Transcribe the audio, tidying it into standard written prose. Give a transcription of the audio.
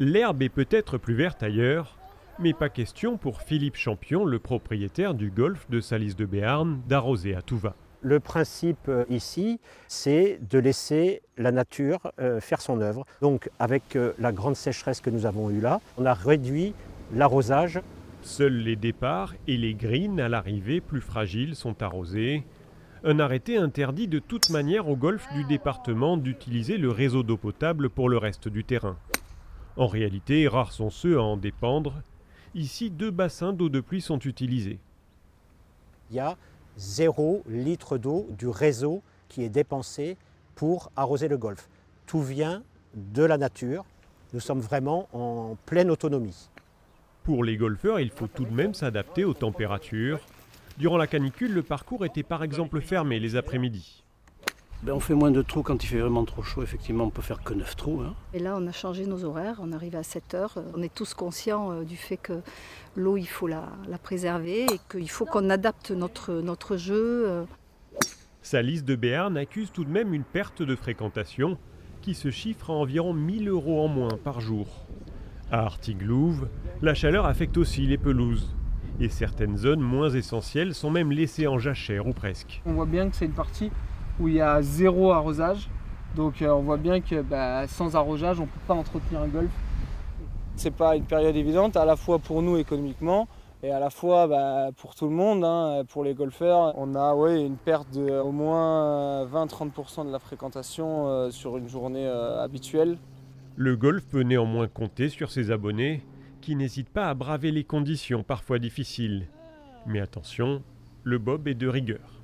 L'herbe est peut-être plus verte ailleurs, mais pas question pour Philippe Champion, le propriétaire du golf de Salis de Béarn, d'arroser à tout va. Le principe ici, c'est de laisser la nature faire son œuvre. Donc avec la grande sécheresse que nous avons eue là, on a réduit l'arrosage. Seuls les départs et les greens à l'arrivée plus fragiles sont arrosés. Un arrêté interdit de toute manière au golf du département d'utiliser le réseau d'eau potable pour le reste du terrain. En réalité, rares sont ceux à en dépendre. Ici, 2 bassins d'eau de pluie sont utilisés. Il y a 0 litre d'eau du réseau qui est dépensé pour arroser le golf. Tout vient de la nature. Nous sommes vraiment en pleine autonomie. Pour les golfeurs, il faut tout de même s'adapter aux températures. Durant la canicule, le parcours était par exemple fermé les après-midi. On fait moins de trous quand il fait vraiment trop chaud. Effectivement, on peut faire que 9 trous. Et là, on a changé nos horaires. On arrive à 7 heures. On est tous conscients du fait que l'eau, il faut la préserver et qu'il faut qu'on adapte notre jeu. Salis de Béarn accuse tout de même une perte de fréquentation qui se chiffre à environ 1 000 € en moins par jour. À Artiglouve, la chaleur affecte aussi les pelouses. Et certaines zones moins essentielles sont même laissées en jachère ou presque. On voit bien que c'est une partie où il y a 0 arrosage. Donc on voit bien que sans arrosage, on ne peut pas entretenir un golf. C'est pas une période évidente, à la fois pour nous économiquement et à la fois pour tout le monde, pour les golfeurs. On a une perte de au moins 20-30% de la fréquentation sur une journée habituelle. Le golf peut néanmoins compter sur ses abonnés qui n'hésitent pas à braver les conditions parfois difficiles. Mais attention, le bob est de rigueur.